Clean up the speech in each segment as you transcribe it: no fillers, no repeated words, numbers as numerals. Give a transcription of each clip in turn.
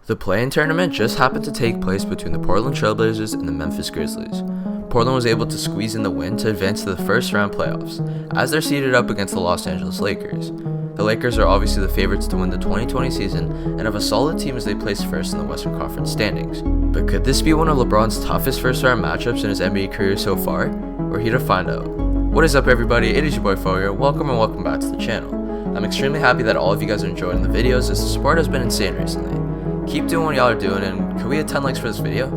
The play-in tournament just happened to take place between the Portland Trail Blazers and the Memphis Grizzlies. Portland was able to squeeze in the win to advance to the first round playoffs, as they're seeded up against the Los Angeles Lakers. The Lakers are obviously the favorites to win the 2020 season and have a solid team as they place first in the Western Conference standings. But could this be one of LeBron's toughest first round matchups in his NBA career so far? We're here to find out. What is up, everybody? It is your boy Fo here. Welcome back to the channel. I'm extremely happy that all of you guys are enjoying the videos, as the support has been insane recently. Keep doing what y'all are doing, and could we hit 10 likes for this video?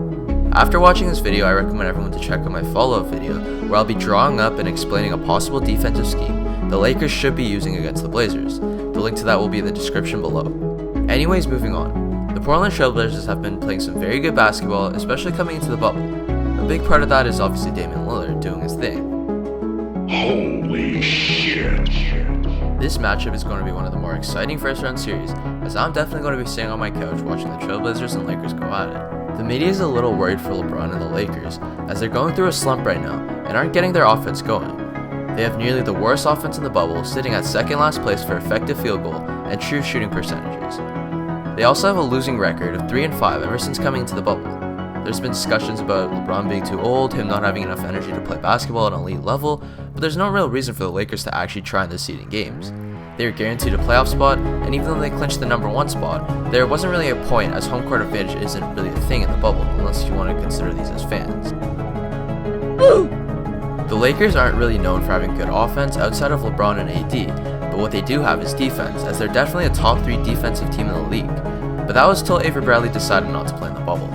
After watching this video, I recommend everyone to check out my follow-up video, where I'll be drawing up and explaining a possible defensive scheme the Lakers should be using against the Blazers. The link to that will be in the description below. Anyways, moving on. The Portland Trail Blazers have been playing some very good basketball, especially coming into the bubble. A big part of that is obviously Damian Lillard doing his thing. Holy shit. This matchup is going to be one of the more exciting first round series, as I'm definitely going to be sitting on my couch watching the Trailblazers and Lakers go at it. The media is a little worried for LeBron and the Lakers, as they're going through a slump right now and aren't getting their offense going. They have nearly the worst offense in the bubble, sitting at second last place for effective field goal and true shooting percentages. They also have a losing record of 3-5 ever since coming into the bubble. There's been discussions about LeBron being too old, him not having enough energy to play basketball at an elite level, but there's no real reason for the Lakers to actually try in the seeding games. They were guaranteed a playoff spot, and even though they clinched the number 1 spot, there wasn't really a point, as home court advantage isn't really a thing in the bubble, unless you want to consider these as fans. The Lakers aren't really known for having good offense outside of LeBron and AD, but what they do have is defense, as they're definitely a top 3 defensive team in the league. But that was till Avery Bradley decided not to play in the bubble.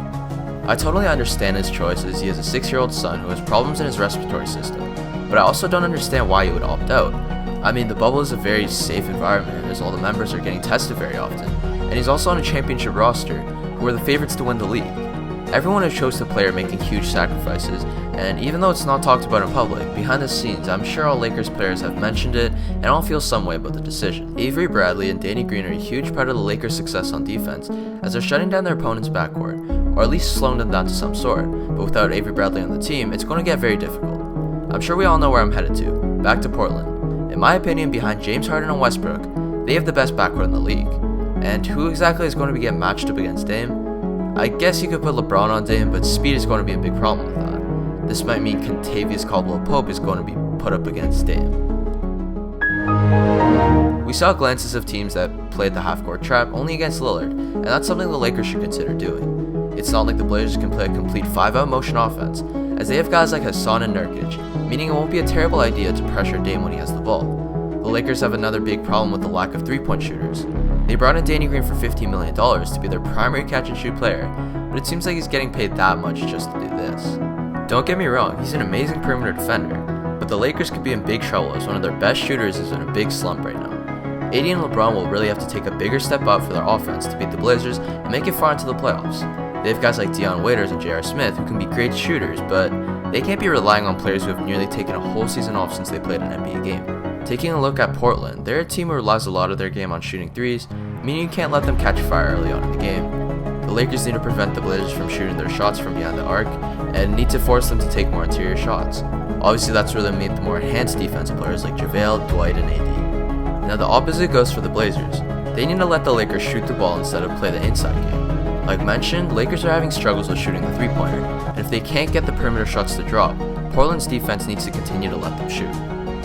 I totally understand his choice, as he has a 6-year-old son who has problems in his respiratory system, but I also don't understand why he would opt out. I mean, the bubble is a very safe environment, as all the members are getting tested very often, and he's also on a championship roster, who are the favorites to win the league. Everyone has chose the player making huge sacrifices, and even though it's not talked about in public, behind the scenes I'm sure all Lakers players have mentioned it and all feel some way about the decision. Avery Bradley and Danny Green are a huge part of the Lakers' success on defense, as they're shutting down their opponent's backcourt, or at least slowing them down to some sort, but without Avery Bradley on the team, it's going to get very difficult. I'm sure we all know where I'm headed to, back to Portland. In my opinion, behind James Harden and Westbrook, they have the best backcourt in the league. And who exactly is going to be getting matched up against Dame? I guess you could put LeBron on Dame, but speed is going to be a big problem with that. This might mean Kentavious Caldwell-Pope is going to be put up against Dame. We saw glances of teams that played the half-court trap only against Lillard, and that's something the Lakers should consider doing. It's not like the Blazers can play a complete 5-out motion offense, as they have guys like Hassan and Nurkic, meaning it won't be a terrible idea to pressure Dame when he has the ball. The Lakers have another big problem with the lack of 3-point shooters. They brought in Danny Green for $15 million to be their primary catch-and-shoot player, but it seems like he's getting paid that much just to do this. Don't get me wrong, he's an amazing perimeter defender, but the Lakers could be in big trouble as one of their best shooters is in a big slump right now. AD and LeBron will really have to take a bigger step up for their offense to beat the Blazers and make it far into the playoffs. They have guys like Dion Waiters and J.R. Smith who can be great shooters, but they can't be relying on players who have nearly taken a whole season off since they played an NBA game. Taking a look at Portland, they're a team who relies a lot of their game on shooting threes, meaning you can't let them catch fire early on in the game. The Lakers need to prevent the Blazers from shooting their shots from behind the arc, and need to force them to take more interior shots. Obviously, that's where they meet the more enhanced defensive players like JaVale, Dwight, and AD. Now the opposite goes for the Blazers. They need to let the Lakers shoot the ball instead of play the inside game. Like mentioned, Lakers are having struggles with shooting the 3-pointer, and if they can't get the perimeter shots to drop, Portland's defense needs to continue to let them shoot.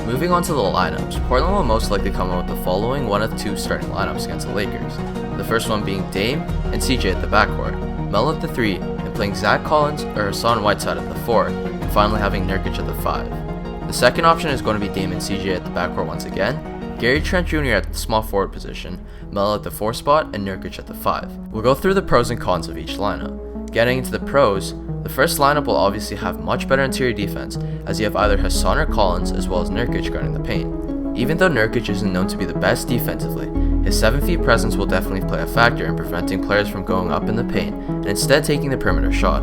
Moving on to the lineups, Portland will most likely come out with the following one of 2 starting lineups against the Lakers. The first one being Dame and CJ at the backcourt, Melo at the 3, and playing Zach Collins or Hassan Whiteside at the 4, and finally having Nurkic at the 5. The second option is going to be Dame and CJ at the backcourt once again, Gary Trent Jr. at the small forward position, Melo at the 4 spot, and Nurkic at the 5. We'll go through the pros and cons of each lineup. Getting into the pros, the first lineup will obviously have much better interior defense, as you have either Hassan or Collins as well as Nurkic guarding the paint. Even though Nurkic isn't known to be the best defensively, his 7-feet presence will definitely play a factor in preventing players from going up in the paint and instead taking the perimeter shot.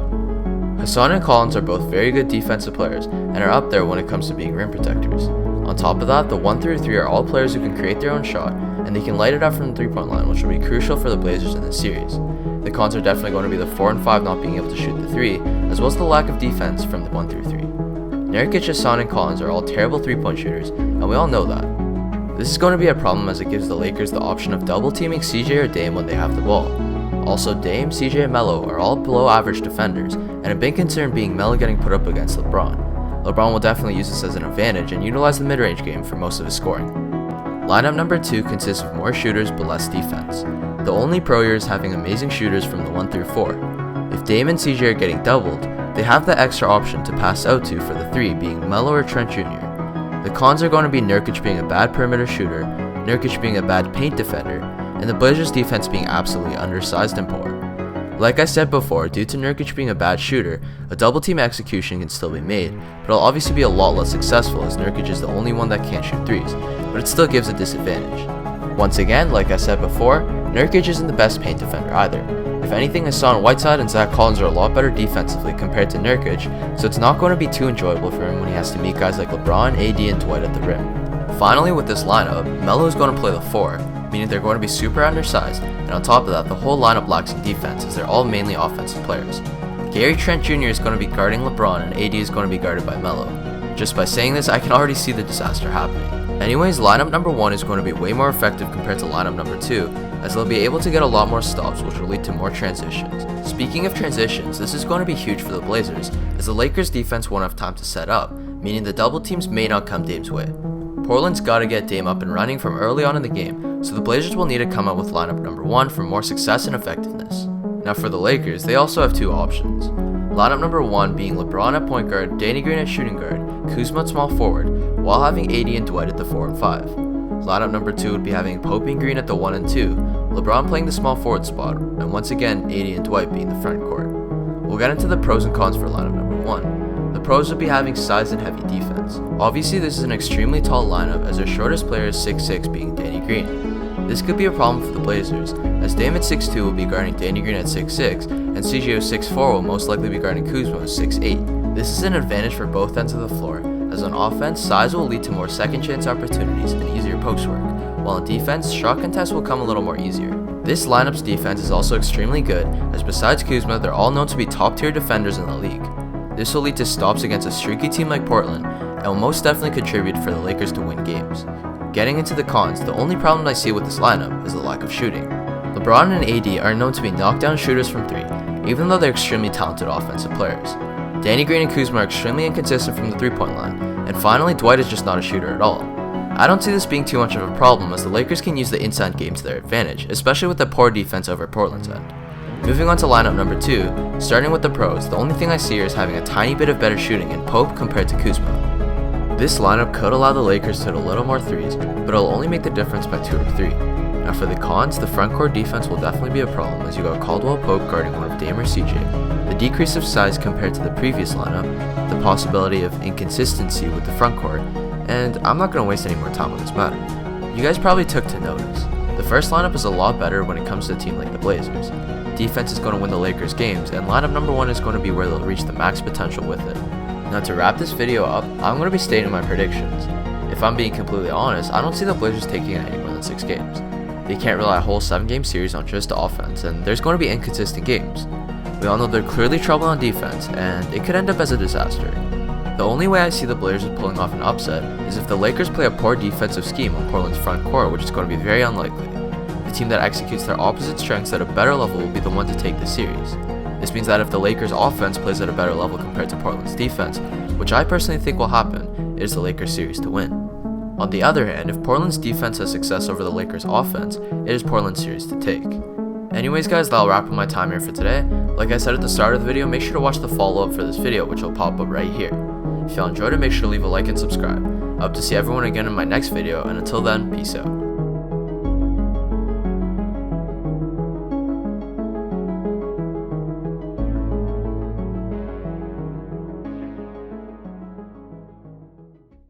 Hassan and Collins are both very good defensive players and are up there when it comes to being rim protectors. On top of that, the 1 through 3 are all players who can create their own shot, and they can light it up from the 3-point line, which will be crucial for the Blazers in this series. The cons are definitely going to be the 4 and 5 not being able to shoot the 3, as well as the lack of defense from the 1 through 3. Nurkic, Hassan, and Collins are all terrible 3-point shooters, and we all know that. This is going to be a problem as it gives the Lakers the option of double teaming CJ or Dame when they have the ball. Also, Dame, CJ, and Melo are all below average defenders, and a big concern being Melo getting put up against LeBron. LeBron will definitely use this as an advantage and utilize the mid-range game for most of his scoring. Lineup number 2 consists of more shooters but less defense. The only pro here is having amazing shooters from the 1 through 4. If Dame and CJ are getting doubled, they have the extra option to pass out to for the 3 being Melo or Trent Jr. The cons are going to be Nurkic being a bad perimeter shooter, Nurkic being a bad paint defender, and the Blazers defense being absolutely undersized and poor. Like I said before, due to Nurkic being a bad shooter, a double team execution can still be made, but it'll obviously be a lot less successful as Nurkic is the only one that can't shoot threes, but it still gives a disadvantage. Once again, like I said before, Nurkic isn't the best paint defender either. If anything, Hassan Whiteside and Zach Collins are a lot better defensively compared to Nurkic, so it's not going to be too enjoyable for him when he has to meet guys like LeBron, AD, and Dwight at the rim. Finally, with this lineup, Melo is going to play the 4, meaning they're going to be super undersized, and on top of that, the whole lineup lacks in defense as they're all mainly offensive players. Gary Trent Jr. is going to be guarding LeBron and AD is going to be guarded by Melo. Just by saying this, I can already see the disaster happening. Anyways, lineup number 1 is going to be way more effective compared to lineup number 2, as they'll be able to get a lot more stops, which will lead to more transitions. Speaking of transitions, this is going to be huge for the Blazers, as the Lakers defense won't have time to set up, meaning the double teams may not come Dame's way. Portland's got to get Dame up and running from early on in the game, so the Blazers will need to come out with lineup number 1 for more success and effectiveness. Now for the Lakers, they also have 2 options. Lineup number 1 being LeBron at point guard, Danny Green at shooting guard, Kuzma at small forward, while having AD and Dwight at the 4 and 5. Lineup number 2 would be having Pope and Green at the 1 and 2, LeBron playing the small forward spot, and once again AD and Dwight being the front court. We'll get into the pros and cons for lineup number 1. The pros would be having size and heavy defense. Obviously this is an extremely tall lineup as their shortest player is 6'6", being Danny Green. This could be a problem for the Blazers, as Dame at 6'2" will be guarding Danny Green at 6'6", and CJ at 6'4" will most likely be guarding Kuzma at 6'8". This is an advantage for both ends of the floor, as on offense, size will lead to more second chance opportunities and easier post work, while in defense, shot contests will come a little more easier. This lineup's defense is also extremely good, as besides Kuzma, they're all known to be top tier defenders in the league. This will lead to stops against a streaky team like Portland, and will most definitely contribute for the Lakers to win games. Getting into the cons, the only problem I see with this lineup is the lack of shooting. LeBron and AD are known to be knockdown shooters from 3, even though they're extremely talented offensive players. Danny Green and Kuzma are extremely inconsistent from the 3-point line, and finally Dwight is just not a shooter at all. I don't see this being too much of a problem as the Lakers can use the inside game to their advantage, especially with the poor defense over Portland's end. Moving on to lineup number 2, starting with the pros, the only thing I see here is having a tiny bit of better shooting in Pope compared to Kuzma. This lineup could allow the Lakers to hit a little more threes, but it'll only make the difference by 2 or 3. Now for the cons, the frontcourt defense will definitely be a problem as you got Caldwell Pope guarding one of Dame or CJ, the decrease of size compared to the previous lineup, the possibility of inconsistency with the frontcourt, and I'm not going to waste any more time on this matter. You guys probably took to notice. The first lineup is a lot better when it comes to a team like the Blazers. Defense is going to win the Lakers games, and lineup number 1 is going to be where they'll reach the max potential with it. Now to wrap this video up, I'm going to be stating my predictions. If I'm being completely honest, I don't see the Blazers taking it any more than 6 games. They can't rely a whole 7-game series on just offense, and there's going to be inconsistent games. We all know they're clearly trouble on defense, and it could end up as a disaster. The only way I see the Blazers pulling off an upset is if the Lakers play a poor defensive scheme on Portland's front court, which is going to be very unlikely. The team that executes their opposite strengths at a better level will be the one to take the series. This means that if the Lakers' offense plays at a better level compared to Portland's defense, which I personally think will happen, it is the Lakers series to win. On the other hand, if Portland's defense has success over the Lakers' offense, it is Portland's series to take. Anyways guys, that'll wrap up my time here for today. Like I said at the start of the video, make sure to watch the follow-up for this video, which will pop up right here. If y'all enjoyed it, make sure to leave a like and subscribe. I hope to see everyone again in my next video, and until then, peace out.